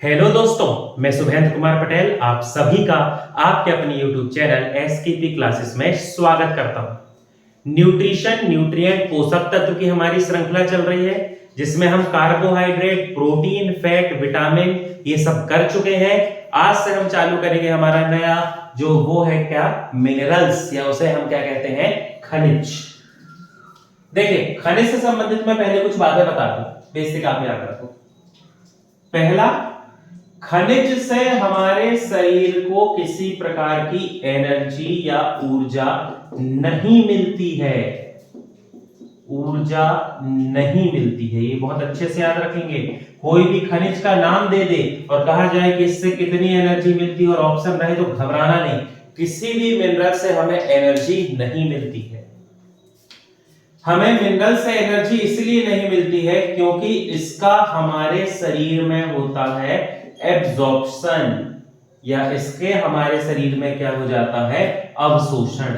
Hello दोस्तों, मैं शुभेंद्र कुमार पटेल आप सभी का आपके अपने YouTube चैनल एसकेपी क्लासेस में स्वागत करता हूं। न्यूट्रिशन न्यूट्रिएंट पोषक तत्व की हमारी श्रृंखला चल रही है जिसमें हम कार्बोहाइड्रेट, प्रोटीन, फैट, विटामिन ये सब कर चुके हैं। आज से हम चालू करेंगे हमारा नया जो वो है क्या मिनरल्स या उसे हम क्या कहते हैं खनिज। देखिए, खनिज से संबंधित मैं पहले कुछ बातें बता दूं, बेसिक आप याद रखो। पहला, खनिज से हमारे शरीर को किसी प्रकार की एनर्जी या ऊर्जा नहीं मिलती है। ऊर्जा नहीं मिलती है, ये बहुत अच्छे से याद रखेंगे। कोई भी खनिज का नाम दे दे और कहा जाए कि इससे कितनी एनर्जी मिलती है और ऑप्शन रहे तो घबराना नहीं, किसी भी मिनरल से हमें एनर्जी नहीं मिलती है। हमें मिनरल से एनर्जी इसलिए नहीं मिलती है क्योंकि इसका हमारे शरीर में होता है एब्जॉर्प्शन, या इसके हमारे शरीर में क्या हो जाता है अवशोषण।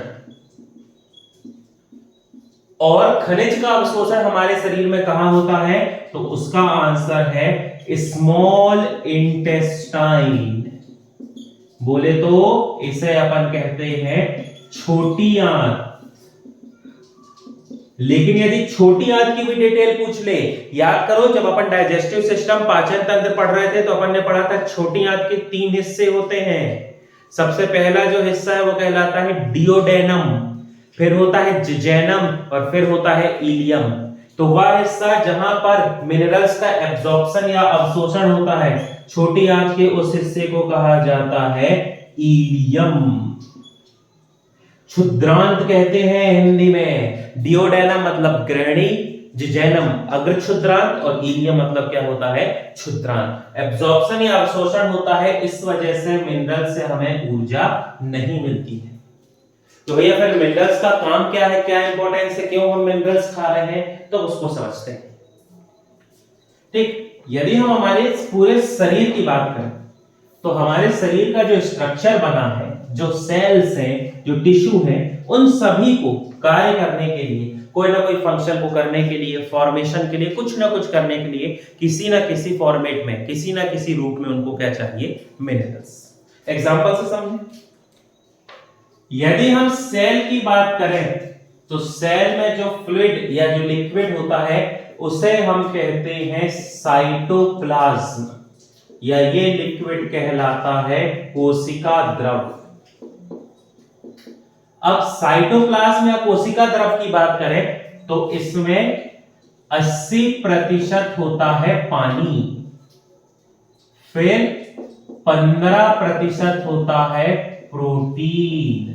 और खनिज का अवशोषण हमारे शरीर में कहां होता है, तो उसका आंसर है स्मॉल इंटेस्टाइन। बोले तो इसे अपन कहते हैं छोटी आंत। लेकिन यदि छोटी आंत की भी डिटेल पूछ ले, याद करो जब अपन डाइजेस्टिव सिस्टम पाचन तंत्र पढ़ रहे थे तो अपन ने पढ़ा था छोटी आंत के 3 हिस्से होते हैं। सबसे पहला जो हिस्सा है वो कहलाता है डियोडेनम, फिर होता है जिजेनम और फिर होता है इलियम। तो वह हिस्सा जहां पर मिनरल्स का एब्जॉर्प्शन या अवशोषण होता है, छोटी आंत के उस हिस्से को कहा जाता है इलियम। क्षुद्रांत कहते हैं हिंदी में। डियोडेनम मतलब ग्रहणी, जिजेनम अग्र क्षुद्रांत और इलियम मतलब क्या होता है क्षुद्रांत। एब्जॉर्प्शन या अवशोषण होता है, इस वजह से मिनरल से हमें ऊर्जा नहीं मिलती है। तो भैया फिर मिनरल्स का काम क्या है, क्या इंपॉर्टेंस है, क्यों हम मिनरल्स खा रहे हैं, तो उसको समझते हैं। ठीक, यदि हम हमारे पूरे शरीर की बात करें तो हमारे शरीर का जो स्ट्रक्चर बना है, जो सेल्स हैं, जो टिश्यू हैं, उन सभी को कार्य करने के लिए, कोई ना कोई फंक्शन को करने के लिए, फॉर्मेशन के लिए, कुछ ना कुछ करने के लिए किसी ना किसी फॉर्मेट में, किसी ना किसी रूप में उनको क्या चाहिए मिनरल्स। एग्जांपल से समझें, यदि हम सेल की बात करें तो सेल में जो फ्लूइड या जो लिक्विड होता है उसे हम कहते हैं साइटोप्लाज्म, या ये लिक्विड कहलाता है कोशिका द्रव। अब साइटोप्लाज्म या कोशिका द्रव की बात करें तो इसमें 80% होता है पानी, फिर 15% होता है प्रोटीन,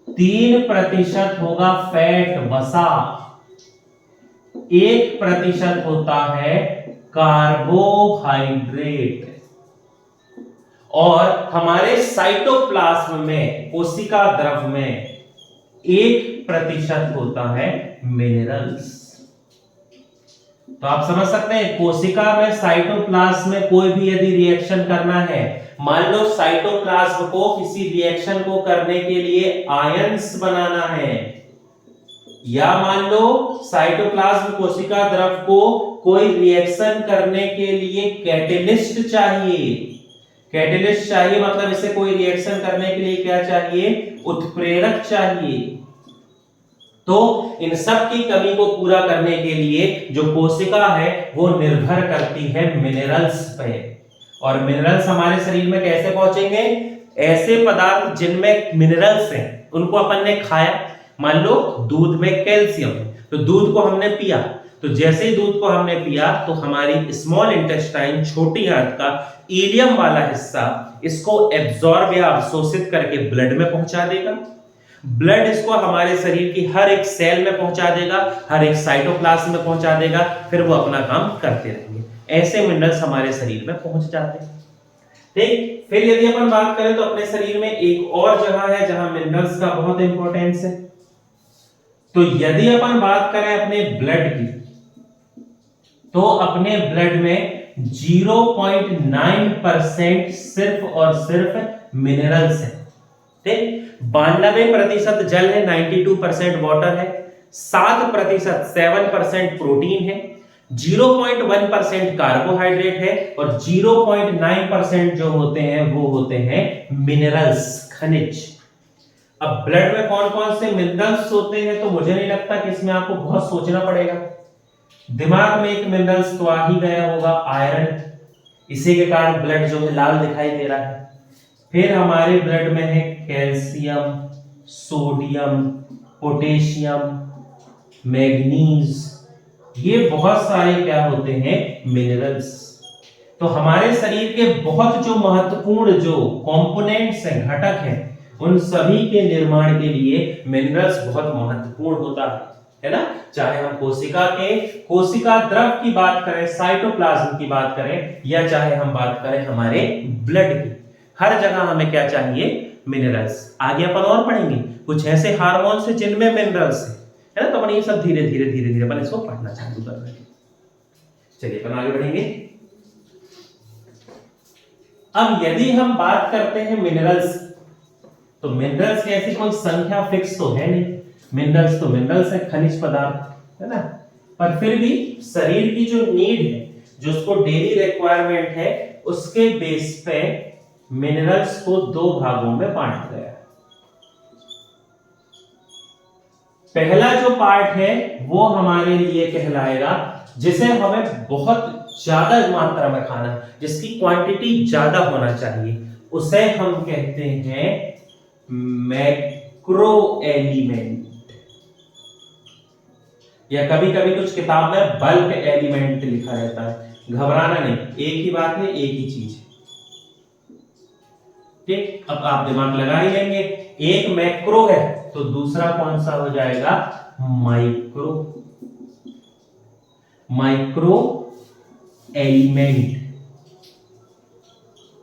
3% होगा फैट वसा, 1% होता है कार्बोहाइड्रेट। और हमारे साइटोप्लाज्म में, कोशिका द्रव में 1% होता है मिनरल्स। तो आप समझ सकते हैं, कोशिका में, साइटोप्लाज्म में कोई भी यदि रिएक्शन करना है, मान लो साइटोप्लाज्म को किसी रिएक्शन को करने के लिए आयंस बनाना है, या मान लो साइटोप्लाज्म कोशिका द्रव को कोई रिएक्शन करने के लिए कैटेलिस्ट चाहिए। कैटेलिस्ट चाहिए मतलब इसे कोई रिएक्शन करने के लिए क्या चाहिए, उत्प्रेरक चाहिए। तो इन सब की कमी को पूरा करने के लिए जो कोशिका है वो निर्भर करती है मिनरल्स पे। और मिनरल्स हमारे शरीर में कैसे पहुंचेंगे, ऐसे पदार्थ जिनमें मिनरल्स हैं उनको अपन ने खाया। मान लो दूध में कैल्शियम है, तो दूध को हमने पिया, तो जैसे ही दूध को हमने पिया तो हमारी स्मॉल इंटेस्टाइन, छोटी आंत का इलियम वाला हिस्सा इसको एब्जॉर्ब या अवशोषित करके ब्लड में पहुंचा देगा। ब्लड इसको हमारे शरीर की हर एक सेल में पहुंचा देगा, हर एक साइटोप्लाज्म में पहुंचा देगा, फिर वो अपना काम करते रहेंगे। ऐसे मिनरल्स हमारे शरीर में पहुंच जाते हैं। ठीक, फिर यदि अपन बात करें तो अपने शरीर में एक और जगह है जहां मिनरल्स का बहुत इंपॉर्टेंस है। तो यदि अपन बात करें अपने ब्लड की, तो अपने ब्लड में 0.9% सिर्फ और सिर्फ मिनरल्स है। ठीक, 92% जल है, 92% वाटर है, 7% 7% प्रोटीन है, 0.1% कार्बोहाइड्रेट है और 0.9% जो होते हैं वो होते हैं मिनरल्स, खनिज। अब ब्लड में कौन कौन से मिनरल्स होते हैं तो मुझे नहीं लगता कि इसमें आपको बहुत सोचना पड़ेगा। दिमाग में एक मिनरल्स तो आ ही गया होगा, आयरन। इसी के कारण ब्लड जो है लाल दिखाई दे रहा है। फिर हमारे ब्लड में है कैल्शियम, सोडियम, पोटेशियम, मैग्नीज, ये बहुत सारे क्या होते हैं, मिनरल्स। तो हमारे शरीर के बहुत जो महत्वपूर्ण जो कंपोनेंट्स हैं, घटक हैं, उन सभी के निर्माण के लिए मिनरल्स बहुत महत्वपूर्ण होता है ना। चाहे हम कोशिका द्रव की बात करें, साइटोप्लाज्म की बात करें, या चाहे हम बात करें हमारे ब्लड की, हर जगह हमें क्या चाहिए, मिनरल्स। आगे अपन और पढ़ेंगे कुछ ऐसे हार्मोन्स हैं जिनमें मिनरल्स है ना। तो अपन ये सब धीरे धीरे अपन इसको पढ़ना चालू कर रहे हैं। चलिए अपन आगे बढ़ेंगे। अब यदि हम बात करते हैं मिनरल्स, तो मिनरल्स की ऐसी कोई संख्या फिक्स तो है नहीं। मिनरल्स तो मिनरल्स है, खनिज पदार्थ है ना। पर फिर भी शरीर की जो नीड है, जो उसको डेली रिक्वायरमेंट है, उसके बेस पे मिनरल्स को दो भागों में बांटा गया है। पहला जो पार्ट है वो हमारे लिए कहलाएगा जिसे हमें बहुत ज्यादा मात्रा में खाना, जिसकी क्वांटिटी ज्यादा होना चाहिए, उसे हम कहते हैं मैक्रो एलिमेंट, या कभी कभी कुछ किताब में बल्क एलिमेंट लिखा रहता है। घबराना नहीं, एक ही बात है, एक ही चीज। ठीक, अब आप दिमाग लगा ही लेंगे। एक मैक्रो है तो दूसरा कौन सा हो जाएगा, माइक्रो। माइक्रो एलिमेंट,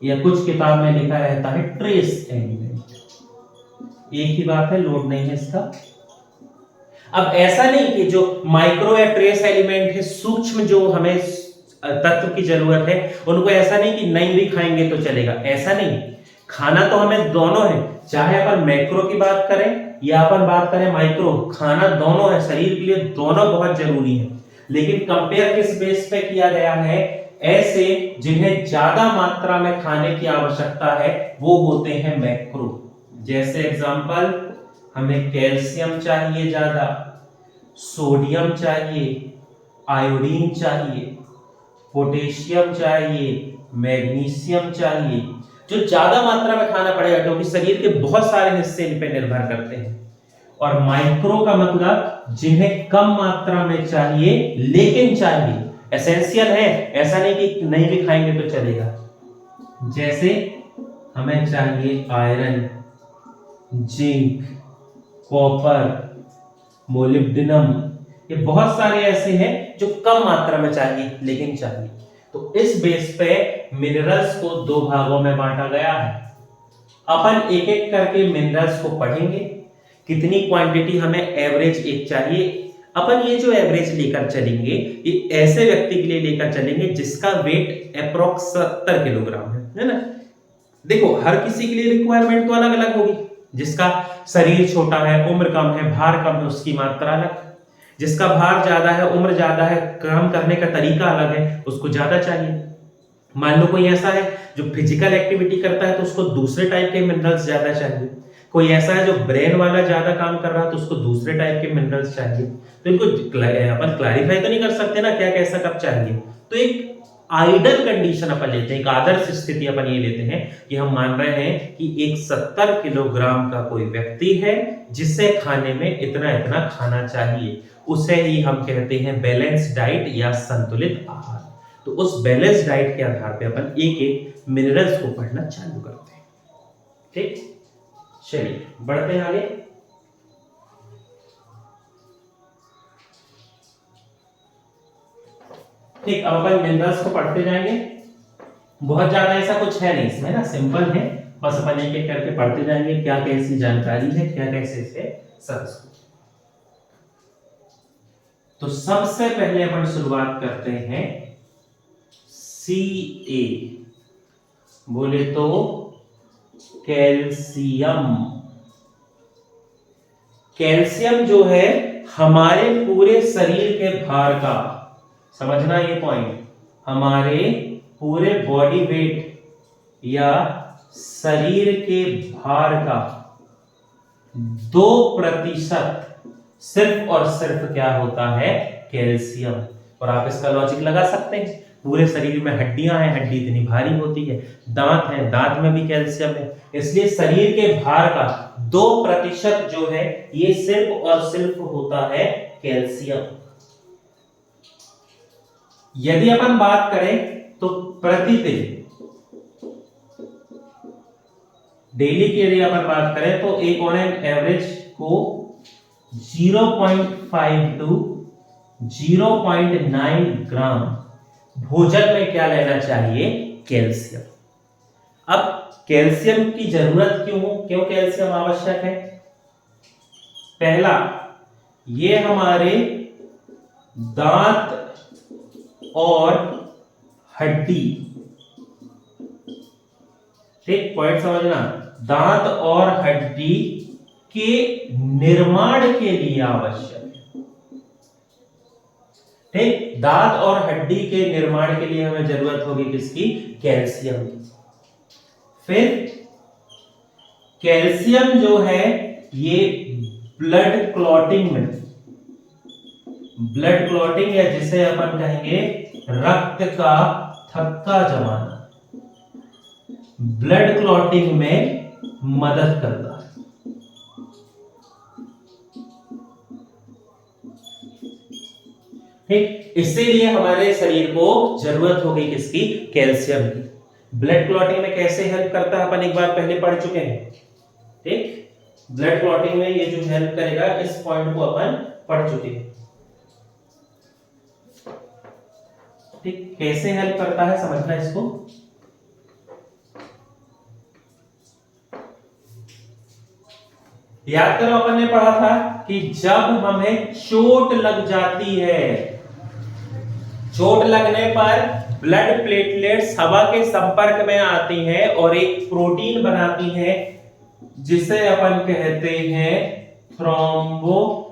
या कुछ किताब में लिखा रहता है ट्रेस एलिमेंट। एक ही बात है, लोड नहीं है इसका। अब ऐसा नहीं कि जो माइक्रो या ट्रेस एलिमेंट है, सूक्ष्म जो हमें तत्व की जरूरत है, उनको ऐसा नहीं कि नहीं भी खाएंगे तो चलेगा, ऐसा नहीं। खाना तो हमें दोनों है, चाहे अपन मैक्रो की बात करें या अपन बात करें माइक्रो, खाना दोनों है, शरीर के लिए दोनों बहुत जरूरी है। लेकिन कंपेयर किस बेस पे किया गया है, ऐसे जिन्हें ज्यादा मात्रा में खाने की आवश्यकता है वो होते हैं मैक्रो। जैसे एग्जांपल, हमें कैल्शियम चाहिए ज्यादा, सोडियम चाहिए, आयोडीन चाहिए, पोटेशियम चाहिए, मैग्नीशियम चाहिए, जो ज्यादा मात्रा में खाना पड़ेगा क्योंकि शरीर के बहुत सारे हिस्से इन पे निर्भर करते हैं। और माइक्रो का मतलब जिन्हें कम मात्रा में चाहिए लेकिन चाहिए, एसेंशियल है, ऐसा नहीं कि नहीं भी खाएंगे तो चलेगा। जैसे हमें चाहिए आयरन, जिंक, कॉपर, मोलिब्डेनम, ये बहुत सारे ऐसे हैं जो कम मात्रा में चाहिए लेकिन चाहिए। तो इस बेस पे मिनरल्स को दो भागों में बांटा गया है। अपन एक एक करके मिनरल्स को पढ़ेंगे, कितनी क्वांटिटी हमें एवरेज एक चाहिए। अपन ये जो एवरेज लेकर चलेंगे, ये ऐसे व्यक्ति के लिए लेकर चलेंगे जिसका वेट अप्रोक्स 70 किलोग्राम है ना। देखो हर किसी के लिए रिक्वायरमेंट तो अलग अलग होगी। जिसका शरीर छोटा है, उम्र कम है, भार कम है, उसकी मात्रा अलग। जिसका भार ज्यादा है, उम्र ज्यादा है, काम करने का तरीका अलग है, उसको ज्यादा चाहिए। मान लो कोई ऐसा है जो फिजिकल एक्टिविटी करता है तो उसको दूसरे टाइप के मिनरल्स ज्यादा चाहिए। कोई ऐसा है जो ब्रेन वाला ज्यादा काम कर रहा है तो उसको दूसरे टाइप के मिनरल्स चाहिए। तो इनको अपन क्लैरिफाई तो नहीं कर सकते ना क्या कैसा कब चाहिए। तो एक आइडल कंडीशन अपन लेते हैं, एक आदर्श स्थिति अपन ये लेते हैं कि हम मान रहे हैं कि एक 70 किलोग्राम का कोई व्यक्ति है जिसे खाने में इतना इतना खाना चाहिए, उसे ही हम कहते हैं बैलेंस डाइट या संतुलित आहार। तो उस बैलेंस डाइट के आधार पे अपन एक एक मिनरल्स को पढ़ना चालू करते हैं। ठीक, चलिए बढ़ते हैं आगे। ठीक, अब अपन मिनरल्स को पढ़ते जाएंगे। बहुत ज्यादा ऐसा कुछ है नहीं इसमें ना, सिंपल है, बस अपन एक एक करके पढ़ते जाएंगे क्या कैसी जानकारी है, क्या कैसे इसे सर्च। तो सबसे पहले अपन शुरुआत करते हैं Ca, बोले तो कैल्शियम। कैल्शियम जो है हमारे पूरे शरीर के भार का समझना ये पॉइंट, हमारे पूरे बॉडी वेट या शरीर के भार का 2% सिर्फ और सिर्फ क्या होता है, कैल्शियम। और आप इसका लॉजिक लगा सकते हैं, पूरे शरीर में हड्डियां हैं, हड्डी इतनी भारी होती है, दांत हैं, दांत में भी कैल्शियम है, इसलिए शरीर के भार का 2% जो है ये सिर्फ और सिर्फ होता है कैल्शियम। यदि अपन बात करें तो प्रतिदिन डेली की यदि अपन बात करें तो एक ऑन एन एवरेज को 0.5 टू 0.9 ग्राम भोजन में क्या लेना चाहिए, कैल्शियम। अब कैल्शियम की जरूरत क्यों हो, क्यों कैल्शियम आवश्यक है? पहला, ये हमारे दांत और हड्डी, ठीक पॉइंट समझना, दांत और हड्डी के निर्माण के लिए आवश्यक है। ठीक, दांत और हड्डी के निर्माण के लिए हमें जरूरत होगी किसकी, कैल्शियम की। फिर कैल्शियम जो है ये ब्लड क्लॉटिंग में, ब्लड क्लॉटिंग या जिसे अपन कहेंगे रक्त का थक्का जमाना, ब्लड क्लॉटिंग में मदद करता है। ठीक, इसीलिए हमारे शरीर को जरूरत होगी किसकी, कैल्शियम की। ब्लड क्लॉटिंग में कैसे हेल्प करता है अपन एक बार पहले पढ़ चुके हैं। ठीक, ब्लड क्लॉटिंग में ये जो हेल्प करेगा इस पॉइंट को अपन पढ़ चुके हैं। ठीक, कैसे हेल्प करता है समझना इसको। याद करो अपन ने पढ़ा था कि जब हमें चोट लग जाती है, चोट लगने पर ब्लड प्लेटलेट्स हवा के संपर्क में आती हैं और एक प्रोटीन बनाती हैं जिसे अपन कहते हैं थ्रोम्बोप्लास्टिन।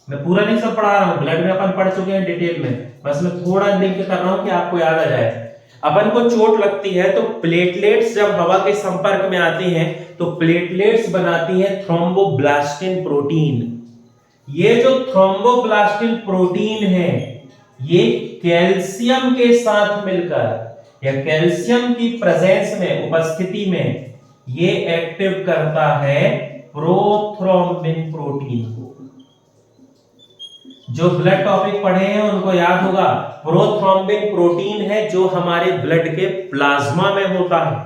मैं पूरा नहीं सब पढ़ा रहा हूं, ब्लड में अपन पढ़ चुके हैं डिटेल में, बस मैं थोड़ा लिंक कर रहा हूं कि आपको याद आ जाए। अपन को चोट लगती है तो प्लेटलेट्स जब हवा के संपर्क में आती हैं तो प्लेटलेट्स बनाती हैं थ्रोम्बोप्लास्टिन प्रोटीन। ये जो थ्रोम्बोप्लास्टिन प्रोटीन है ये कैल्शियम के साथ मिलकर या कैल्शियम की प्रेजेंस में, उपस्थिति में ये एक्टिव करता है प्रोथ्रोम्बिन प्रोटीन को। जो ब्लड टॉपिक पढ़े हैं उनको याद होगा, प्रोथ्रोम्बिन प्रोटीन है जो हमारे ब्लड के प्लाज्मा में होता है।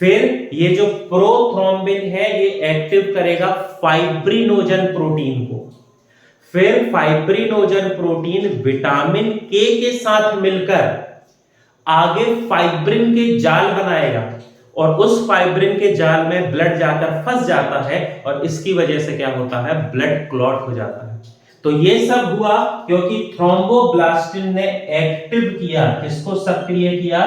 फिर ये जो प्रोथ्रोम्बिन है ये एक्टिव करेगा फाइब्रिनोजन प्रोटीन को। फिर फाइब्रिनोजन प्रोटीन विटामिन के साथ मिलकर आगे फाइब्रिन के जाल बनाएगा और उस फाइब्रिन के जाल में ब्लड जाकर फंस जाता है और इसकी वजह से क्या होता है, ब्लड क्लॉट हो जाता है। तो ये सब हुआ क्योंकि थ्रोम्बोप्लास्टिन ने एक्टिव किया, किसको सक्रिय किया,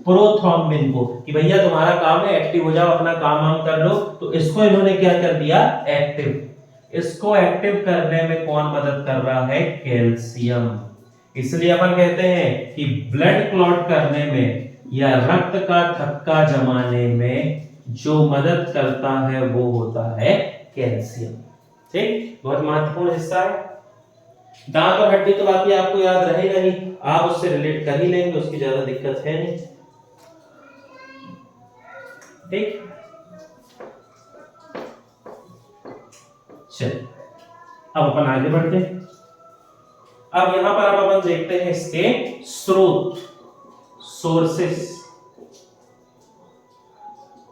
प्रोथ्रोम्बिन को, कि भैया तुम्हारा काम है, एक्टिव हो जाओ, अपना काम कर लो। तो इसको इन्होंने क्या कर दिया, एक्टिव। इसको एक्टिव करने में कौन मदद कर रहा है, कैल्शियम। इसलिए अपन कहते हैं कि ब्लड क्लॉट करने में या रक्त का थक्का जमाने में जो मदद करता है वो होता है कैल्शियम। ठीक, बहुत महत्वपूर्ण हिस्सा है। दांत और हड्डी तो बाकी आपको याद रहेगा ही, आप उससे रिलेट कर ही लेंगे, उसकी ज्यादा दिक्कत है नहीं। ठीक, चल अब अपन आगे बढ़ते हैं। अब यहां पर अब अपन देखते हैं इसके स्रोत, सोर्सेस।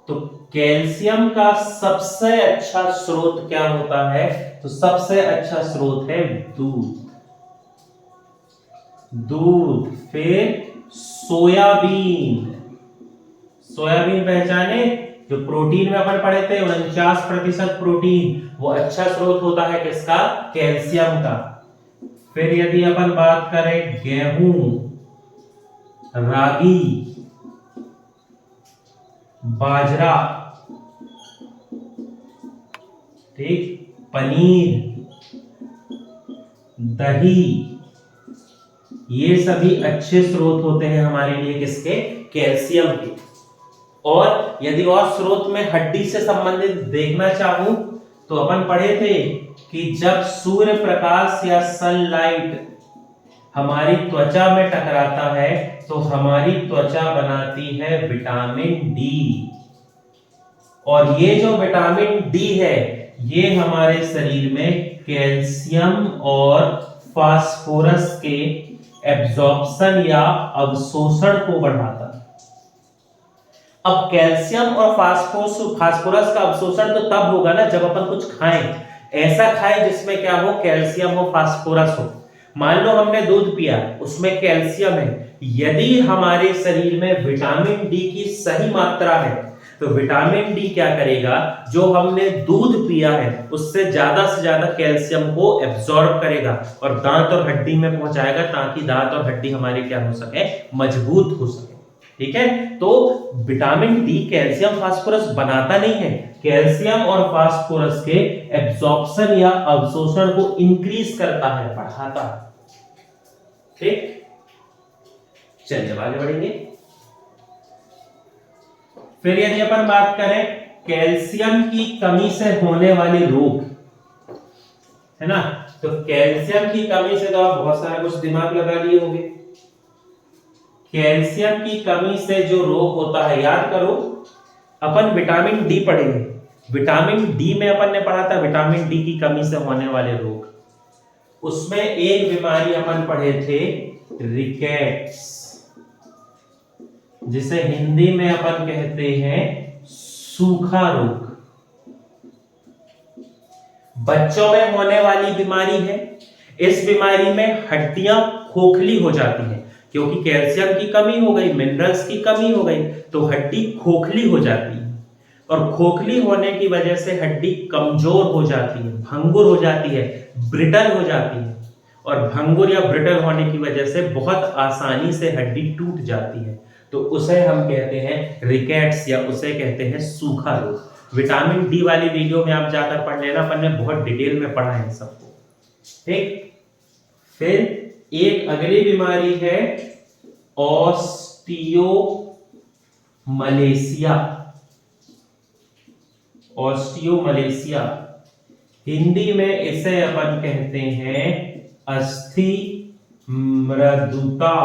तो कैल्शियम का सबसे अच्छा स्रोत क्या होता है, तो सबसे अच्छा स्रोत है दूध। दूध, फिर सोयाबीन। सोयाबीन पहचाने, जो प्रोटीन में अपन पढ़े थे 49% प्रोटीन, वो अच्छा स्रोत होता है किसका, कैल्शियम का। फिर यदि अपन बात करें गेहूं, रागी, बाजरा, ठीक, पनीर, दही, ये सभी अच्छे स्रोत होते हैं हमारे लिए किसके? कैल्शियम के। और यदि और स्रोत में हड्डी से संबंधित देखना चाहूं तो अपन पढ़े थे कि जब सूर्य प्रकाश या सनलाइट हमारी त्वचा में टकराता है तो हमारी त्वचा बनाती है विटामिन डी, और ये जो विटामिन डी है ये हमारे शरीर में कैल्शियम और फास्फोरस के एब्जॉर्प्शन या अवशोषण को बढ़ाता है। अब कैल्शियम और फास्फोरस का अवशोषण तो तब होगा ना जब अपन कुछ खाएं, ऐसा खाएं जिसमें क्या हो? कैल्शियम हो, फास्फोरस हो। मान लो हमने दूध पिया, उसमें कैल्शियम है। यदि हमारे शरीर में विटामिन डी की सही मात्रा है तो विटामिन डी क्या करेगा? जो हमने दूध पिया है उससे से ज्यादा कैल्शियम को एब्जॉर्ब करेगा और दांत और हड्डी में पहुंचाएगा, ताकि दांत और हड्डी हमारे क्या हो सके? मजबूत हो सके। ठीक है, तो विटामिन डी कैल्शियम फास्फोरस बनाता नहीं है, कैल्शियम और फास्फोरस के एब्जॉर्प्शन या अवशोषण को इंक्रीज करता है, बढ़ाता है। ठीक, चलिए आगे बढ़ेंगे। फिर यदि अपन बात करें कैल्शियम की कमी से होने वाले रोग, है ना, तो कैल्शियम की कमी से तो आप बहुत सारा कुछ दिमाग लगा लिए होंगे। कैल्शियम की कमी से जो रोग होता है, याद करो अपन विटामिन डी पढ़ेंगे, विटामिन डी में अपन ने पढ़ा था विटामिन डी की कमी से होने वाले रोग। उसमें एक बीमारी अपन पढ़े थे रिकेट्स, जिसे हिंदी में अपन कहते हैं सूखा रोग। बच्चों में होने वाली बीमारी है। इस बीमारी में हड्डियां खोखली हो जाती हैं, क्योंकि कैल्शियम की कमी हो गई, मिनरल्स की कमी हो गई, तो हड्डी खोखली हो जाती है। और खोखली होने की वजह से हड्डी कमजोर हो जाती है, भंगुर हो जाती है, ब्रिटल हो जाती है। और भंगुर या ब्रिटल होने की वजह से बहुत आसानी से हड्डी टूट जाती है, तो उसे हम कहते हैं रिकेट्स या उसे कहते हैं सूखा रोग। विटामिन डी वाली वीडियो में आप जाकर पढ़ लेना, अपन ने बहुत डिटेल में पढ़ा है सबको। ठीक, फिर एक अगली बीमारी है ऑस्टियोमलेशिया। ऑस्टियोमलेशिया हिंदी में इसे अपन कहते हैं अस्थि मृदुता।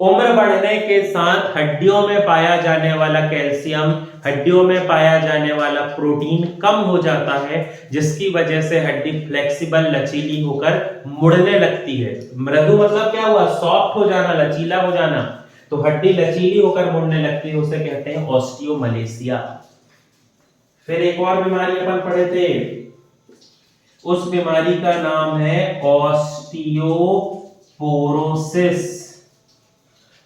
उम्र बढ़ने के साथ हड्डियों में पाया जाने वाला कैल्शियम, हड्डियों में पाया जाने वाला प्रोटीन कम हो जाता है, जिसकी वजह से हड्डी फ्लेक्सिबल, लचीली होकर मुड़ने लगती है। मृदु मतलब क्या हुआ? सॉफ्ट हो जाना, लचीला हो जाना। तो हड्डी लचीली होकर मुड़ने लगती है, उसे कहते हैं ऑस्टियोमलेशिया। फिर एक और बीमारी अपन पढ़े थे, उस बीमारी का नाम है ऑस्टियोपोरोसिस।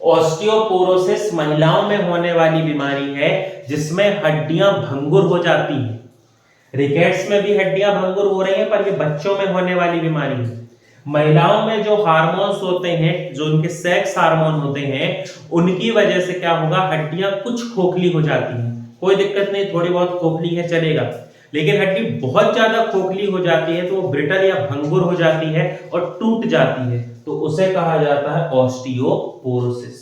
ऑस्टियोपोरोसिस महिलाओं में होने वाली बीमारी है, जिसमें हड्डियां भंगुर हो जाती हैं। रिकेट्स में भी हड्डियां भंगुर हो रही हैं, पर ये बच्चों में होने वाली बीमारी है। महिलाओं में जो हार्मोन्स होते हैं, जो उनके सेक्स हार्मोन होते हैं, उनकी वजह से क्या होगा? हड्डियां कुछ खोखली हो जाती हैं। कोई दिक्कत नहीं, थोड़ी बहुत खोखली है चलेगा, लेकिन हड्डी बहुत ज्यादा खोखली हो जाती है तो वो ब्रिटल या भंगुर हो जाती है और टूट जाती है, तो उसे कहा जाता है ऑस्टियोपोरोसिस।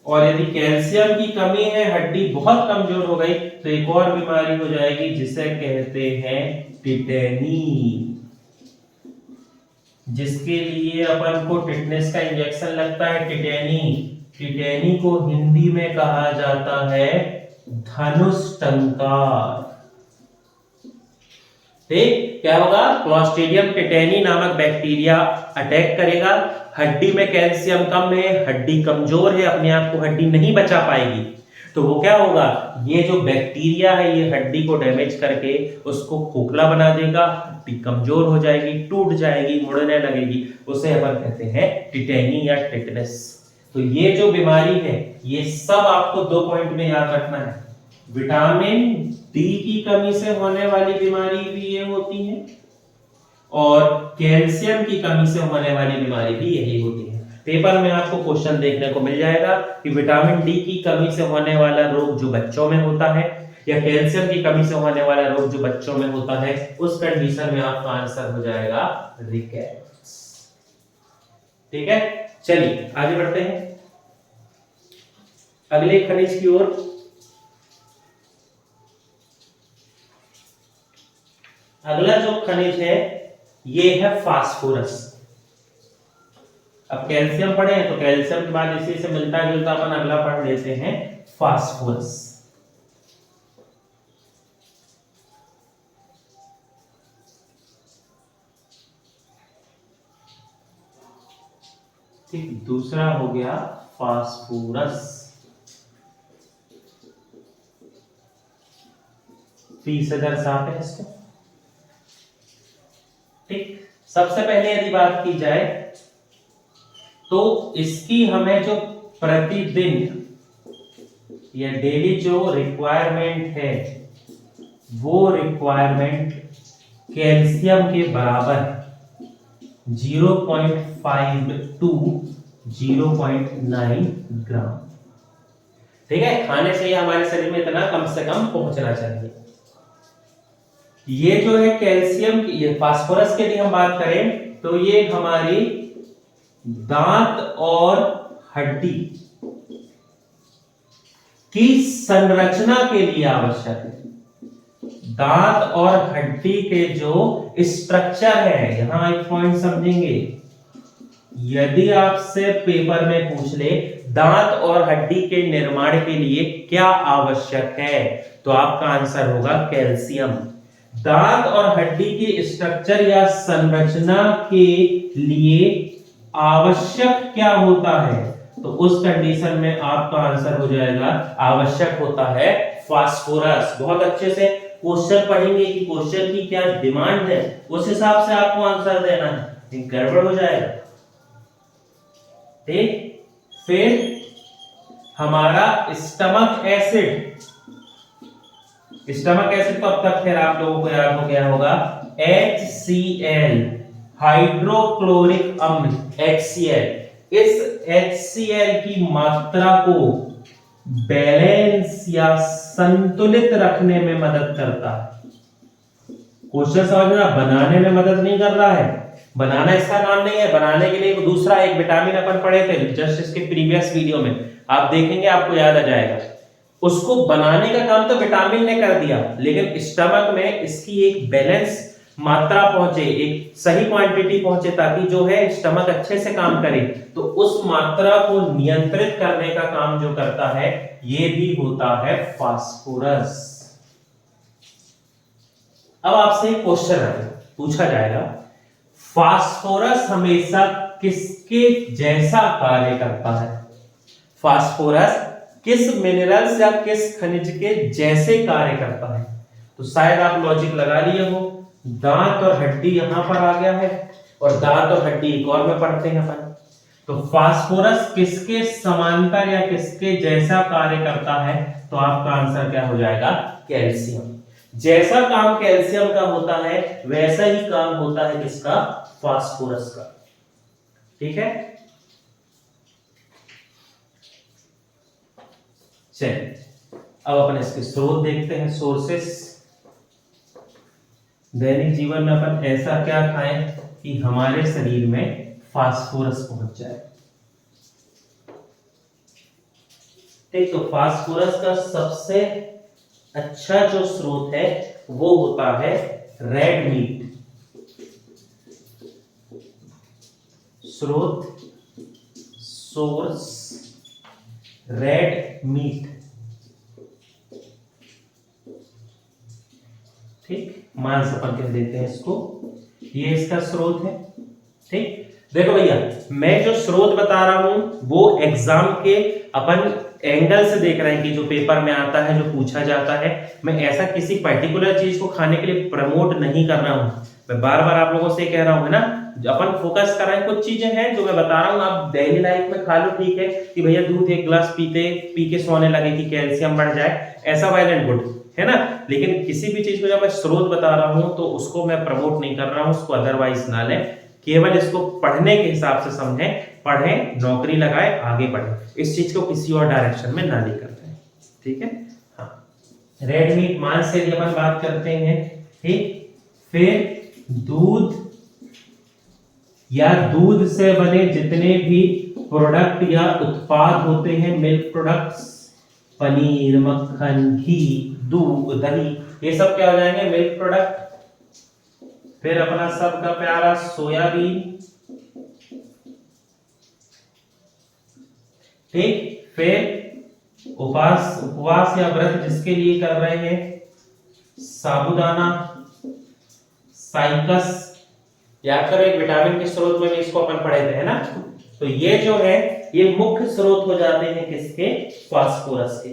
और यदि कैल्शियम की कमी है, हड्डी बहुत कमजोर हो गई, तो एक और बीमारी हो जाएगी जिसे कहते हैं टिटेनी, जिसके लिए अपन को टिटनेस का इंजेक्शन लगता है। टिटेनी को हिंदी में कहा जाता है धनुष टंकार। ठीक, क्या होगा? क्लोस्ट्रीडियम टिटेनी नामक बैक्टीरिया अटैक करेगा। हड्डी में कैल्शियम कम है, हड्डी कमजोर है, अपने आप को हड्डी नहीं बचा पाएगी, तो वो क्या होगा? ये जो बैक्टीरिया है ये हड्डी को डैमेज करके उसको खोखला बना देगा, हड्डी कमजोर हो जाएगी, टूट जाएगी, मुड़ने लगेगी, उसे अपन कहते हैं टिटेनी या टिटनेस। तो ये जो बीमारी है ये सब आपको 2 पॉइंट में याद रखना है। विटामिन डी की कमी से होने वाली बीमारी भी ये होती है, और कैल्शियम की कमी से होने वाली बीमारी भी यही होती है। पेपर में आपको क्वेश्चन देखने को मिल जाएगा कि विटामिन डी की कमी से होने वाला रोग जो बच्चों में होता है, या कैल्शियम की कमी से होने वाला रोग जो बच्चों में होता है, उस कंडीशन में आपका आंसर हो जाएगा रिकेट्स। ठीक है, चलिए आगे बढ़ते हैं अगले खनिज की ओर। अगला जो खनिज है ये है फास्फोरस। अब कैल्शियम पढ़े हैं तो कैल्शियम के बाद इसी से मिलता जुलता अपन अगला पढ़ लेते हैं फास्फोरस। ठीक, दूसरा हो गया फास्फोरस। पी से दर्शाते हैं इसको। ठीक, सबसे पहले यदि बात की जाए तो इसकी हमें जो प्रतिदिन या डेली जो रिक्वायरमेंट है वो रिक्वायरमेंट कैल्शियम के बराबर 0.5 to 0.9 ग्राम। ठीक है, खाने से ही हमारे शरीर में इतना कम से कम पहुंचना चाहिए। ये जो है कैल्शियम, ये फास्फोरस के लिए हम बात करें तो ये हमारी दांत और हड्डी की संरचना के लिए आवश्यक है। दांत और हड्डी के जो स्ट्रक्चर है, यहां एक पॉइंट समझेंगे, यदि आपसे पेपर में पूछ ले दांत और हड्डी के निर्माण के लिए क्या आवश्यक है तो आपका आंसर होगा कैल्शियम। दांत और हड्डी की स्ट्रक्चर या संरचना के लिए आवश्यक क्या होता है तो उस कंडीशन में आपका आंसर हो जाएगा आवश्यक होता है फास्फोरस। बहुत अच्छे से क्वेश्चन पढ़ेंगे कि क्वेश्चन की क्या डिमांड है, उस हिसाब से आपको आंसर देना है, गड़बड़ हो जाएगा। ठीक, फिर हमारा स्टमक एसिड। स्टमक एसिड तो अब तक फिर आप लोगों को याद हो गया होगा, HCl हाइड्रोक्लोरिक अम्ल HCl। इस HCl की मात्रा को बैलेंस या संतुलित रखने में मदद करता है। क्वेश्चन समझना, बनाने में मदद नहीं कर रहा है, बनाना इसका नाम नहीं है। बनाने के लिए दूसरा एक विटामिन अपन पढ़े थे जस्ट इसके प्रीवियस वीडियो में, आप देखेंगे आपको याद आ जाएगा। उसको बनाने का काम तो विटामिन ने कर दिया, लेकिन स्टमक में इसकी एक बैलेंस मात्रा पहुंचे, एक सही क्वांटिटी पहुंचे ताकि जो है स्टमक अच्छे से काम करे, तो उस मात्रा को नियंत्रित करने का काम जो करता है ये भी होता है फास्फोरस। अब आपसे एक क्वेश्चन पूछा जाएगा, फास्फोरस हमेशा किसके जैसा कार्य करता है? फास्फोरस किस मिनरल्स या किस खनिज के जैसे कार्य करता है? तो शायद आप लॉजिक लगा लिए हो, दांत और हड्डी यहां पर आ गया है और दांत और हड्डी एक और में पढ़ते हैं अपन। तो फास्फोरस किसके समांतर या किसके जैसा कार्य करता है तो आपका आंसर क्या हो जाएगा? कैल्शियम। जैसा काम कैल्शियम का होता है वैसा ही काम होता है किसका? फास्फोरस का। ठीक है, चलिए अब अपन इसके स्रोत देखते हैं, सोर्सेस। दैनिक जीवन में अपन ऐसा क्या खाएं कि हमारे शरीर में फास्फोरस पहुंच जाए? ठीक, तो फास्फोरस का सबसे अच्छा जो स्रोत है वो होता है रेड मीट। स्रोत, सोर्स रेड मीट। ठीक, मांस अपन कह देते हैं इसको, ये इसका स्रोत है। ठीक, देखो भैया मैं जो स्रोत बता रहा हूं वो एग्जाम के अपन एंगल से देख रहे हैं कि जो पेपर में आता है, जो पूछा जाता है। मैं ऐसा किसी पर्टिकुलर चीज को खाने के लिए प्रमोट नहीं कर रहा हूं, मैं बार बार आप लोगों से कह रहा हूं, है ना, अपन फोकस कर रहे हैं। कुछ चीजें हैं जो मैं बता रहा हूं आप डेली लाइफ में खा लो, ठीक है, कि भैया दूध एक गिलास पी के सोने लगे कि कैल्शियम बढ़ जाए, ऐसा वेल एंड गुड है ना। लेकिन किसी भी चीज को जब मैं स्रोत बता रहा हूं तो उसको मैं प्रमोट नहीं कर रहा हूं, उसको अदरवाइज ना लें, केवल इसको पढ़ने के हिसाब से समझें, पढ़ें, नौकरी लगाए, आगे बढ़े, इस चीज को किसी और डायरेक्शन में ना लेकर जाए। ठीक है, हाँ रेड मीट मांस से यदि अपन बात करते हैं, ठीक। फिर दूध या दूध से बने जितने भी प्रोडक्ट या उत्पाद होते हैं, मिल्क प्रोडक्ट्स, पनीर, मक्खन, घी, दूध, दही, ये सब क्या हो जाएंगे, मिल्क प्रोडक्ट। फिर अपना सबका प्यारा सोयाबीन, ठीक। फिर उपवास या व्रत जिसके लिए कर रहे हैं, साबूदाना, साइकस, याद करो एक विटामिन के स्रोत में भी इसको अपन पढ़े थे, है ना। तो ये जो है ये मुख्य स्रोत हो जाते हैं किसके, फास्फोरस के,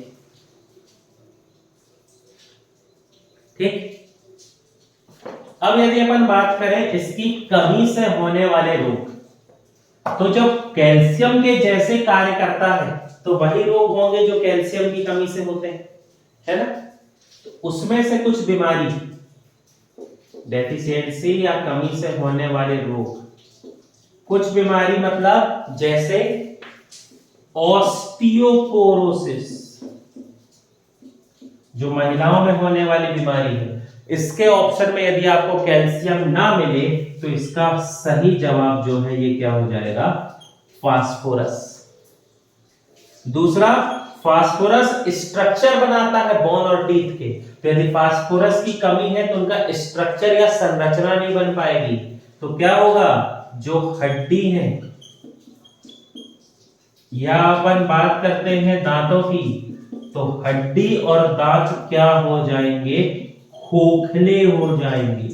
ठीक। अब यदि अपन बात करें इसकी कमी से होने वाले रोग, तो जब कैल्शियम के जैसे कार्य करता है तो वही रोग होंगे जो कैल्शियम की कमी से होते हैं, है ना। तो उसमें से कुछ बीमारी, डेफिशिएंसी या कमी से होने वाले रोग, कुछ बीमारी मतलब जैसे ऑस्टियोपोरोसिस, जो महिलाओं में होने वाली बीमारी है, इसके ऑप्शन में यदि आपको कैल्शियम ना मिले तो इसका सही जवाब जो है ये क्या हो जाएगा, फास्फोरस। दूसरा, फास्फोरस स्ट्रक्चर बनाता है बोन और टीथ के, तो यदि फास्फोरस की कमी है तो उनका स्ट्रक्चर या संरचना नहीं बन पाएगी, तो क्या होगा, जो हड्डी है, या अपन बात करते हैं दांतों की, तो हड्डी और दांत क्या हो जाएंगे, खोखले हो जाएंगे,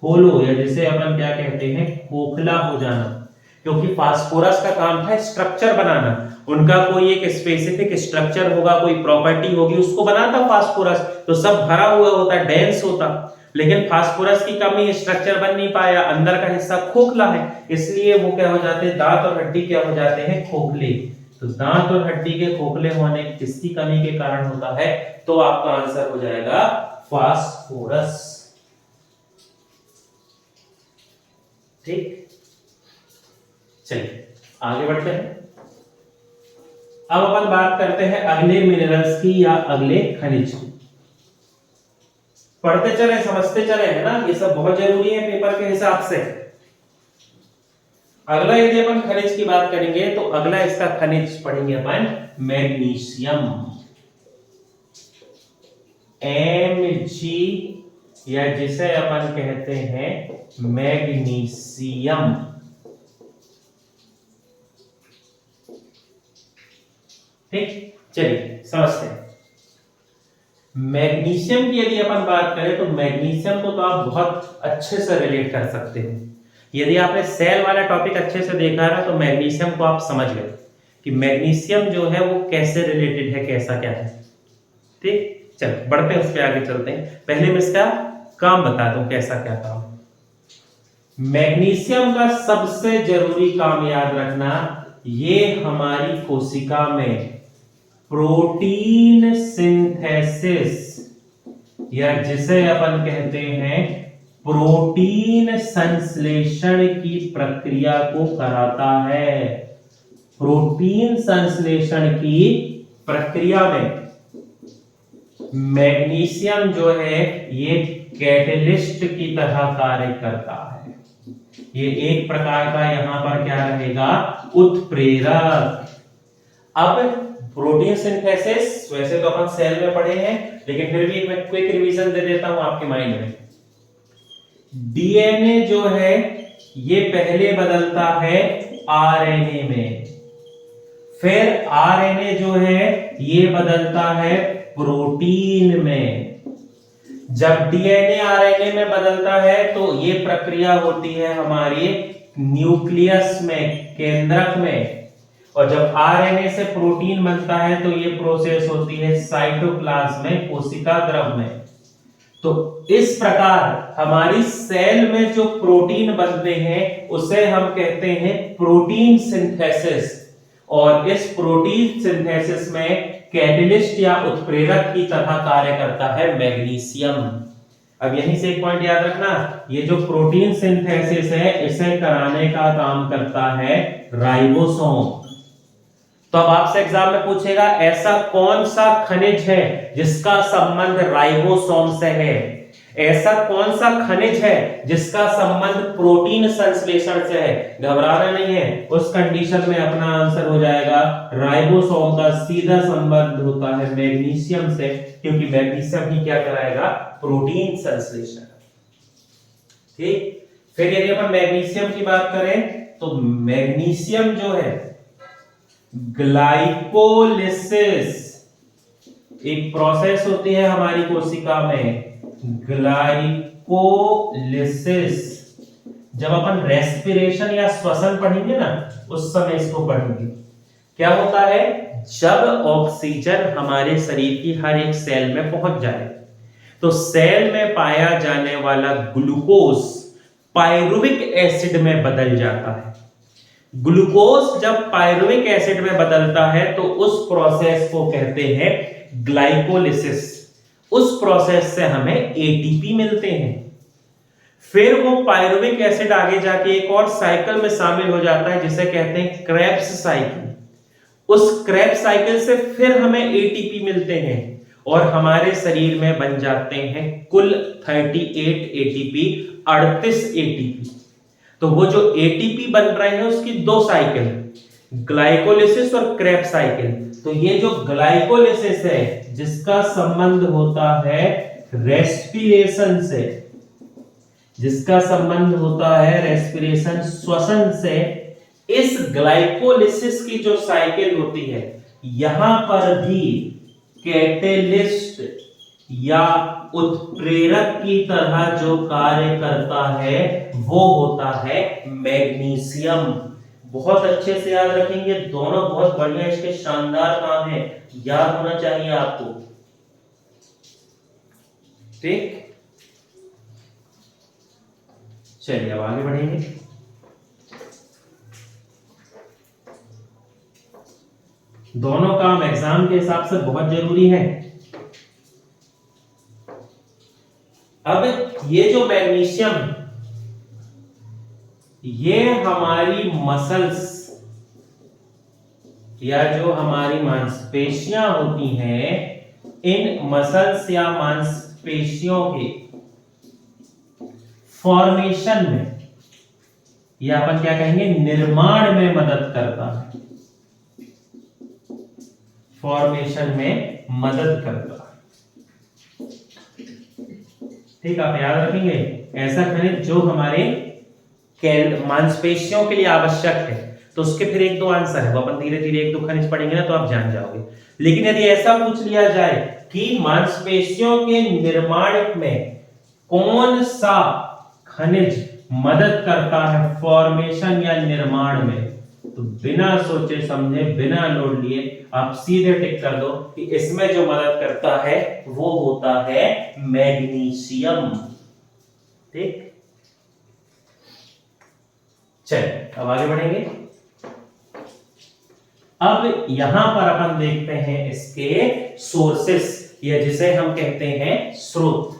होलो, या जिसे अपन क्या कहते हैं, खोखला हो जाना, क्योंकि फास्फोरस का काम था स्ट्रक्चर बनाना। उनका कोई एक स्पेसिफिक स्ट्रक्चर होगा, कोई प्रॉपर्टी होगी, उसको बनाता फास्फोरस, तो सब भरा हुआ होता, डेंस होता, लेकिन फास्फोरस की कमी, स्ट्रक्चर बन नहीं पाया, अंदर का हिस्सा खोखला है, इसलिए वो क्या हो जाते हैं, दांत और हड्डी क्या हो जाते हैं, खोखले। तो दांत और हड्डी के खोखले होने किसकी कमी के कारण होता है, तो आपका आंसर हो जाएगा फास्फोरस, ठीक। चलिए आगे बढ़ते हैं। अब अपन बात करते हैं अगले मिनरल्स की या अगले खनिज की। पढ़ते चले, समझते चले, है ना, ये सब बहुत जरूरी है पेपर के हिसाब से। अगला यदि अपन खनिज की बात करेंगे तो अगला इसका खनिज पढ़ेंगे अपन मैग्नीशियम, Mg, या जिसे अपन कहते हैं मैग्नीशियम, ठीक। चलिए समझते हैं। मैग्नीशियम की यदि अपन बात करें तो मैग्नीशियम को तो आप बहुत अच्छे से रिलेट कर सकते हैं। यदि आपने सेल वाला टॉपिक अच्छे से देखा ना तो मैग्नीशियम को आप समझ गए कि मैग्नीशियम जो है वो कैसे रिलेटेड है, कैसा क्या है, ठीक। चलो बढ़ते हैं, उस पर आगे चलते हैं। पहले मैं इसका काम बता दूं कैसा क्या काम। मैग्नीशियम का सबसे जरूरी काम याद रखना, ये हमारी कोशिका में प्रोटीन सिंथेसिस, या जिसे अपन कहते हैं प्रोटीन संश्लेषण की प्रक्रिया को कराता है। प्रोटीन संश्लेषण की प्रक्रिया में मैग्नीशियम जो है ये कैटलिस्ट की तरह कार्य करता है। ये एक प्रकार का यहां पर क्या रहेगा, उत्प्रेरक। अब प्रोटीन सिंथेसिस वैसे तो अपन सेल में पढ़े हैं, लेकिन फिर भी मैं क्विक रिवीजन दे देता हूं आपके माइंड में। डीएनए जो है ये पहले बदलता है आरएनए में, फिर आरएनए जो है ये बदलता है प्रोटीन में। जब डीएनए आरएनए में बदलता है तो ये प्रक्रिया होती है हमारी न्यूक्लियस में, केंद्रक में, और जब आरएनए से प्रोटीन बनता है तो ये प्रोसेस होती है साइटोप्लाज्म में, कोशिका द्रव में। तो इस प्रकार हमारी सेल में जो प्रोटीन बनते हैं उसे हम कहते हैं प्रोटीन सिंथेसिस, और इस प्रोटीन सिंथेसिस में कैटलिस्ट या उत्प्रेरक की तरह कार्य करता है मैग्नीशियम। अब यहीं से एक पॉइंट याद रखना, ये जो प्रोटीन सिंथेसिस है इसे कराने का काम करता है राइबोसोम। तो तो अब आपसे एग्जाम में पूछेगा ऐसा कौन सा खनिज है जिसका संबंध राइबोसोम से है, ऐसा कौन सा खनिज है जिसका संबंध प्रोटीन संश्लेषण से है। घबराना नहीं है, उस कंडीशन में अपना आंसर हो जाएगा राइबोसोम का सीधा संबंध होता है मैग्नीशियम से, क्योंकि मैग्नीशियम ही क्या कराएगा, प्रोटीन संश्लेषण। ठीक, फिर यदि अपन मैग्नीशियम की बात करें तो मैग्नीशियम जो है ग्लाइकोलिसिस, एक प्रोसेस होती है हमारी कोशिका में ग्लाइकोलिसिस। जब अपन रेस्पिरेशन या श्वसन पढ़ेंगे ना उस समय इसको पढ़ेंगे। क्या होता है, जब ऑक्सीजन हमारे शरीर की हर एक सेल में पहुंच जाए तो सेल में पाया जाने वाला ग्लूकोज पायरुविक एसिड में बदल जाता है। ग्लूकोज जब पायरुविक एसिड में बदलता है तो उस प्रोसेस को कहते हैं ग्लाइकोलिसिस। उस प्रोसेस से हमें एटीपी मिलते हैं। फिर वो पायरुविक एसिड आगे जाके एक और साइकिल में शामिल हो जाता है जिसे कहते हैं क्रेब्स साइकिल। उस क्रेब्स साइकिल से फिर हमें एटीपी मिलते हैं और हमारे शरीर में बन जाते हैं कुल 38 एटीपी, 38 एटीपी। तो वो जो एटीपी बन रहे हैं उसकी दो साइकिल, ग्लाइकोलिसिस और क्रेब्स साइकिल। तो ये जो ग्लाइकोलिसिस है जिसका संबंध होता है रेस्पिरेशन से, जिसका संबंध होता है रेस्पिरेशन श्वसन से, इस ग्लाइकोलिसिस की जो साइकिल होती है यहां पर भी कैटेलिस्ट या उत्प्रेरक की तरह जो कार्य करता है वो होता है मैग्नीशियम। बहुत अच्छे से याद रखेंगे, दोनों बहुत बढ़िया इसके शानदार काम है, याद होना चाहिए आपको। ठीक, चलिए अब आगे बढ़ेंगे। दोनों काम एग्जाम के हिसाब से बहुत जरूरी है। अब ये जो मैग्नीशियम, ये हमारी मसल्स या जो हमारी मांसपेशियां होती हैं, इन मसल्स या मांसपेशियों के फॉर्मेशन में या अपन क्या कहेंगे निर्माण में मदद करता है, फॉर्मेशन में मदद करता है। ठीक, आप याद रखेंगे ऐसा खनिज जो हमारे मांसपेशियों के लिए आवश्यक है। तो उसके फिर एक दो आंसर है, वो अपन धीरे धीरे एक दो खनिज पढ़ेंगे ना तो आप जान जाओगे। लेकिन यदि ऐसा पूछ लिया जाए कि मांसपेशियों के निर्माण में कौन सा खनिज मदद करता है फॉर्मेशन या निर्माण में, तो बिना सोचे समझे बिना नोट लिए आप सीधे टिक कर दो कि इसमें जो मदद करता है वो होता है मैग्नीशियम। ठीक, चलिए अब आगे बढ़ेंगे। अब यहां पर अपन देखते हैं इसके सोर्सेस या जिसे हम कहते हैं स्रोत।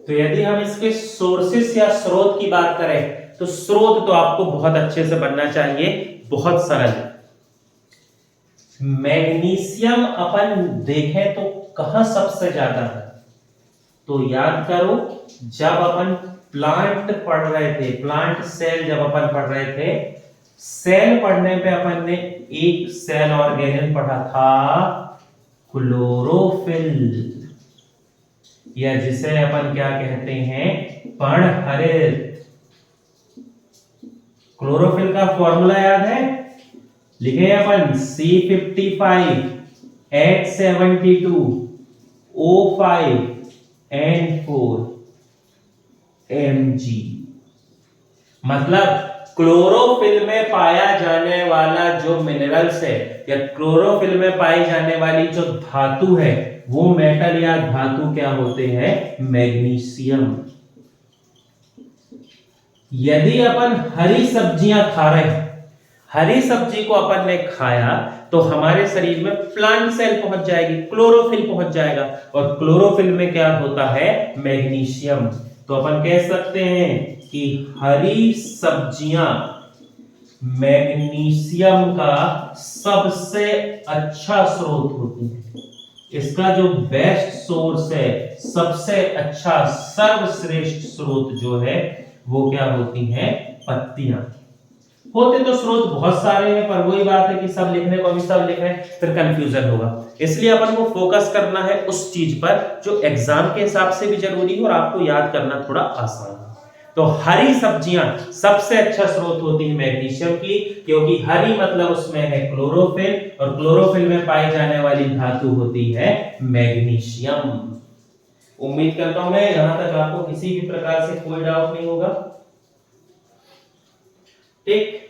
तो यदि हम इसके सोर्सेस या स्रोत की बात करें तो स्रोत तो आपको बहुत अच्छे से बनना चाहिए, बहुत सरल। मैग्नीशियम अपन देखें तो कहां सबसे ज्यादा है, तो याद करो जब अपन प्लांट पढ़ रहे थे, प्लांट सेल जब अपन पढ़ रहे थे, सेल पढ़ने पे अपन ने एक सेल ऑर्गेनेल पढ़ा था क्लोरोफिल, या जिसे अपन क्या कहते हैं पर्णहरित। क्लोरोफिल का फॉर्मूला याद है, लिखे अपन C55 H72 O5 N4 Mg। मतलब क्लोरोफिल में पाया जाने वाला जो मिनरल्स है या क्लोरोफिल में पाई जाने वाली जो धातु है वो मेटल या धातु क्या होते हैं, मैग्नीशियम। यदि अपन हरी सब्जियां खा रहे हैं, हरी सब्जी को अपन ने खाया तो हमारे शरीर में प्लांट सेल पहुंच जाएगी, क्लोरोफिल पहुंच जाएगा, और क्लोरोफिल में क्या होता है, मैग्नीशियम। तो अपन कह सकते हैं कि हरी सब्जियां मैग्नीशियम का सबसे अच्छा स्रोत होती है। इसका जो बेस्ट सोर्स है, सबसे अच्छा सर्वश्रेष्ठ स्रोत जो है वो क्या होती हैं? पत्तियां। होते तो स्रोत बहुत सारे हैं, पर वही बात है कि सब लिखने को अभी सब लिख रहे हैं, फिर कंफ्यूजन होगा। इसलिए अपन को फोकस करना है उस चीज पर जो एग्जाम के हिसाब से भी जरूरी हो और आपको याद करना थोड़ा आसान है। तो हरी सब्जियां सबसे अच्छा स्रोत होती है मैग्नीशियम की, क्योंकि हरी मतलब उसमें है क्लोरोफिल, और क्लोरोफिल में पाई जाने वाली धातु होती है मैग्नीशियम। उम्मीद करता हूं मैं यहां तक आपको किसी भी प्रकार से कोई डाउट नहीं होगा। ठीक,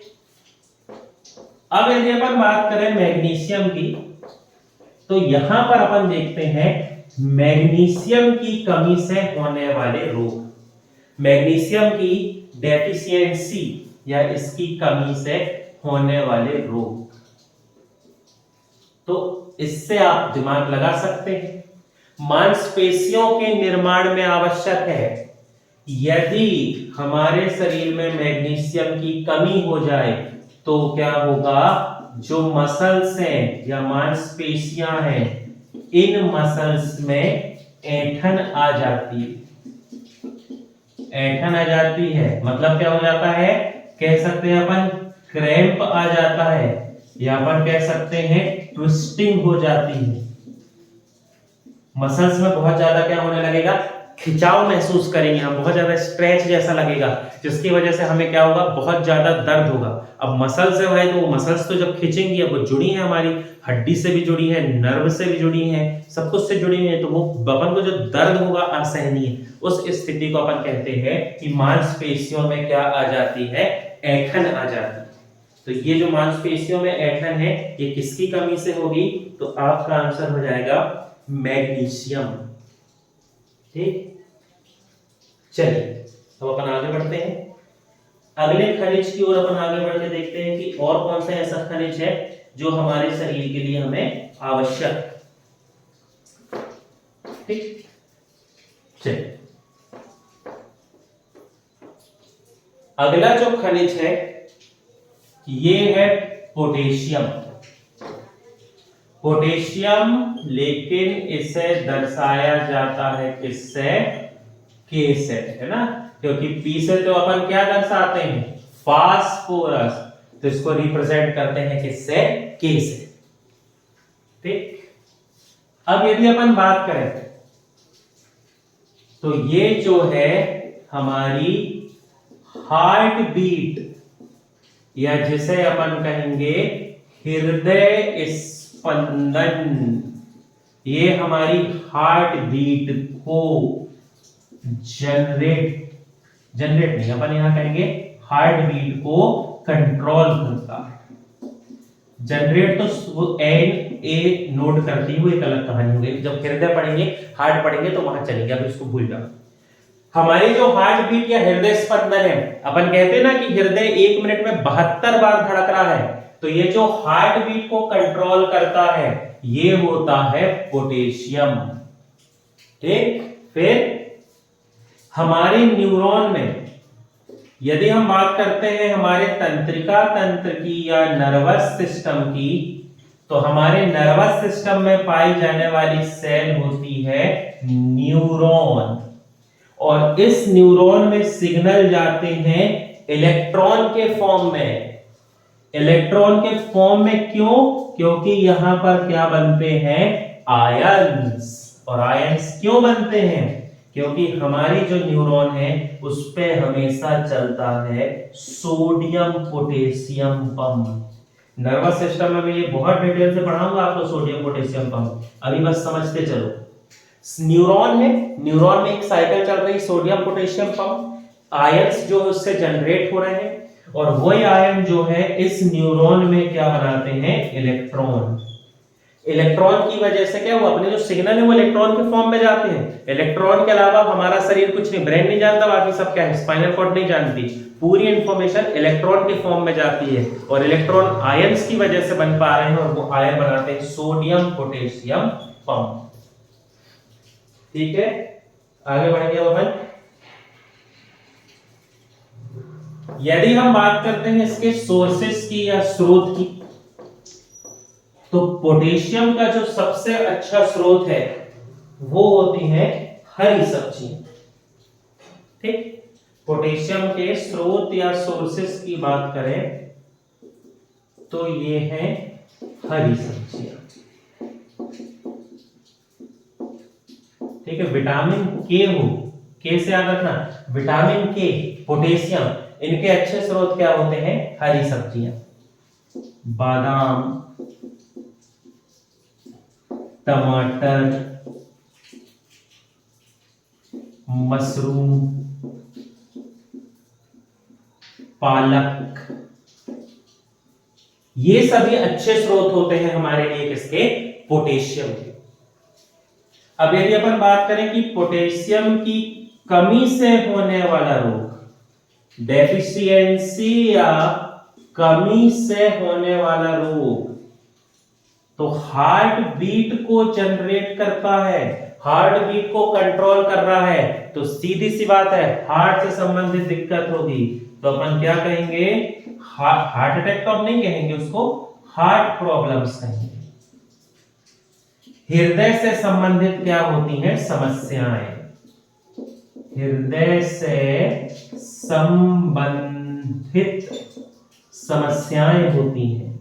अब यदि अपन बात करें मैग्नीशियम की, तो यहां पर अपन देखते हैं मैग्नीशियम की कमी से होने वाले रोग। मैग्नीशियम की डेफिशिएंसी या इसकी कमी से होने वाले रोग, तो इससे आप दिमाग लगा सकते हैं। मांसपेशियों के निर्माण में आवश्यक है। यदि हमारे शरीर में मैग्नीशियम की कमी हो जाए तो क्या होगा? जो मसल्स हैं या मांसपेशियां हैं, इन मसल्स में ऐंठन आ जाती है। ऐंठन आ जाती है मतलब क्या हो जाता है? कह सकते हैं अपन क्रैम्प आ जाता है, या अपन कह सकते हैं ट्विस्टिंग हो जाती है। मसल्स में बहुत ज्यादा क्या होने लगेगा? खिंचाव महसूस करेंगे हम, बहुत ज्यादा स्ट्रेच जैसा लगेगा, जिसकी वजह से हमें क्या होगा? बहुत ज्यादा दर्द होगा। अब मसल्स है भाई, तो वो मसल्स तो जब खिंचेंगी, अब वो जुड़ी है, हमारी हड्डी से भी जुड़ी है, नर्व से भी जुड़ी है, सब कुछ से जुड़ी है, तो वो अपन को जो दर्द होगा असहनीय, उस स्थिति को अपन कहते हैं कि मांसपेशियों में क्या आ जाती है? ऐंठन आ जाती है। तो ये जो मांसपेशियों में ऐंठन है, ये किसकी कमी से होगी? तो आपका आंसर हो जाएगा मैग्नीशियम। ठीक, चलिए अब अपन आगे बढ़ते हैं। अगले खनिज की ओर अपन आगे बढ़ के देखते हैं कि और कौन सा ऐसा खनिज है जो हमारे शरीर के लिए हमें आवश्यक। ठीक, चलिए अगला जो खनिज है ये है पोटेशियम। पोटेशियम, लेकिन इसे दर्शाया जाता है किससे? के से, है ना? क्योंकि पी से तो अपन क्या दर्शाते हैं? फास्फोरस, तो इसको रिप्रेजेंट करते हैं किससे? के से। ठीक, अब यदि अपन बात करें तो ये जो है हमारी हार्ट बीट, या जिसे अपन कहेंगे हृदय स्पंदन, ये हमारी हार्ट बीट को जनरेट नहीं, अपन यहां कहेंगे हार्ट बीट को कंट्रोल करता है। जनरेट तो वो एन ए नोट करती है, वो एक अलग कहानी हो गई। जब हृदय पढ़ेंगे, हार्ट पढ़ेंगे तो वहां चलेंगे, अब इसको भूल जाओ। हमारी जो हार्ट बीट या हृदय स्पंदन है, अपन कहते हैं ना कि हृदय 1 मिनट में 72 बार धड़क रहा है, तो ये जो हार्ट बीट को कंट्रोल करता है ये होता है पोटेशियम। ठीक, फिर हमारे न्यूरॉन में यदि हम बात करते हैं हमारे तंत्रिका तंत्र की या नर्वस सिस्टम की, तो हमारे नर्वस सिस्टम में पाई जाने वाली सेल होती है न्यूरॉन, और इस न्यूरॉन में सिग्नल जाते हैं इलेक्ट्रॉन के फॉर्म में। इलेक्ट्रॉन के फॉर्म में क्यों? क्योंकि यहां पर क्या बनते हैं? आयंस। और आयंस क्यों बनते हैं? क्योंकि हमारी जो न्यूरॉन है उस पे हमेशा चलता है sodium potassium pump. Nervous system में मैं ये बहुत डिटेल से पढ़ाऊंगा आपको सोडियम पोटेशियम पंप, अभी बस समझते चलो। न्यूरॉन है, न्यूरॉन में एक साइकिल चल रही सोडियम पोटेशियम पंप, आयंस जो उससे जनरेट हो रहे हैं, और वही आयन जो है इस न्यूरॉन में क्या बनाते हैं? इलेक्ट्रॉन। इलेक्ट्रॉन की वजह से क्या हुआ? अपने जो सिग्नल है वो इलेक्ट्रॉन के फॉर्म में जाते हैं। इलेक्ट्रॉन के अलावा हमारा शरीर कुछ नहीं, ब्रेन नहीं जानता, बाकी सब क्या है? स्पाइनल कॉर्ड नहीं जानती। पूरी इंफॉर्मेशन इलेक्ट्रॉन के फॉर्म में जाती है, और इलेक्ट्रॉन आयंस की वजह से बन पा रहे हैं, और वो आयन बनाते हैं सोडियम पोटेशियम पंप। ठीक है, आगे बढ़ेंगे अपन। यदि हम बात करते हैं इसके सोर्सेस की या स्रोत की, तो पोटेशियम का जो सबसे अच्छा स्रोत है वो होती है हरी सब्जियां। ठीक, पोटेशियम के स्रोत या सोर्सेस की बात करें तो ये है हरी सब्जियां। ठीक है, विटामिन के हो, के से याद रखना, विटामिन के, पोटेशियम, इनके अच्छे स्रोत क्या होते हैं? हरी सब्जियां, बादाम, टमाटर, मशरूम, पालक, ये सभी अच्छे स्रोत होते हैं हमारे लिए किसके? पोटेशियम के। अब यदि अपन बात करें कि पोटेशियम की कमी से होने वाला रोग, डेफिशिएंसी या कमी से होने वाला रोग, तो हार्ट बीट को जनरेट करता है, हार्ट बीट को कंट्रोल कर रहा है, तो सीधी सी बात है हार्ट से संबंधित दिक्कत होगी, तो अपन क्या कहेंगे? हार्ट अटैक तो हम नहीं कहेंगे उसको, हार्ट प्रॉब्लम्स कहेंगे। हृदय से संबंधित क्या होती हैं समस्याएं? हृदय से संबंधित समस्याएं होती हैं।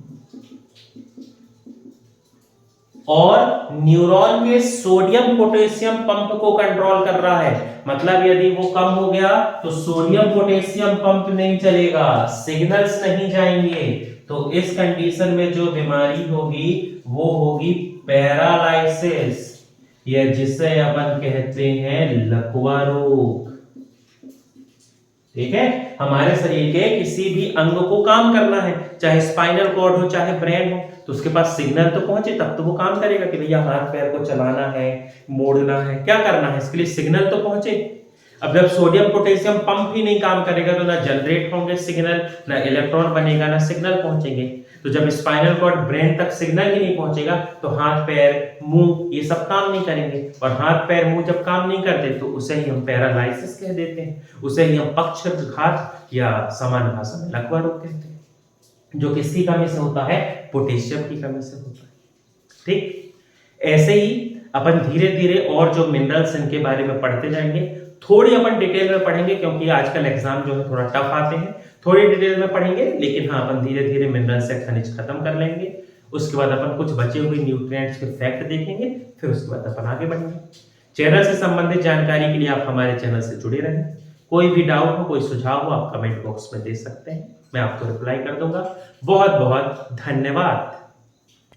और न्यूरॉन में सोडियम पोटेशियम पंप को कंट्रोल कर रहा है, मतलब यदि वो कम हो गया तो सोडियम पोटेशियम पंप नहीं चलेगा, सिग्नल्स नहीं जाएंगे, तो इस कंडीशन में जो बीमारी होगी वो होगी पैरालाइसिस, या जिसे अपन कहते हैं लकवा रोग। ठीक है, हमारे शरीर के किसी भी अंग को काम करना है, चाहे स्पाइनल कॉर्ड हो चाहे ब्रेन हो, तो उसके पास सिग्नल तो पहुंचे तब तो वो काम करेगा कि भैया हाथ पैर को चलाना है, मोड़ना है, क्या करना है, इसके लिए सिग्नल तो पहुंचे। अब जब सोडियम पोटेशियम पंप ही नहीं काम करेगा तो ना जनरेट होंगे सिग्नल, ना इलेक्ट्रॉन बनेगा, ना सिग्नल पहुंचेंगे। तो जब स्पाइनल कॉर्ड ब्रेन तक सिग्नल ही नहीं पहुंचेगा तो हाथ पैर मुंह ये सब काम नहीं करेंगे, और हाथ पैर मुंह जब काम नहीं करते तो उसे ही हम पैरालाइसिस कह देते हैं, उसे ही हम पक्षाघात या सामान्य भाषा में लकवा रोग कहते हैं, जो किसकी कमी से होता है? पोटेशियम की कमी से होता है। ठीक, ऐसे ही अपन धीरे धीरे और जो मिनरल्स इनके बारे में पढ़ते जाएंगे, थोड़ी अपन डिटेल में पढ़ेंगे क्योंकि आजकल एग्जाम जो है थोड़ा टफ आते हैं, थोड़ी डिटेल में पढ़ेंगे, लेकिन हाँ अपन धीरे धीरे मिनरल्स से खनिज खत्म कर लेंगे। उसके बाद अपन कुछ बचे हुए न्यूट्रिएंट्स के फैक्ट देखेंगे, फिर उसके बाद अपन आगे बढ़ेंगे। चैनल से संबंधित जानकारी के लिए आप हमारे चैनल से जुड़े रहें। कोई भी डाउट हो, कोई सुझाव हो, आप कमेंट बॉक्स में दे सकते हैं, मैं आपको रिप्लाई कर दूंगा। बहुत बहुत धन्यवाद।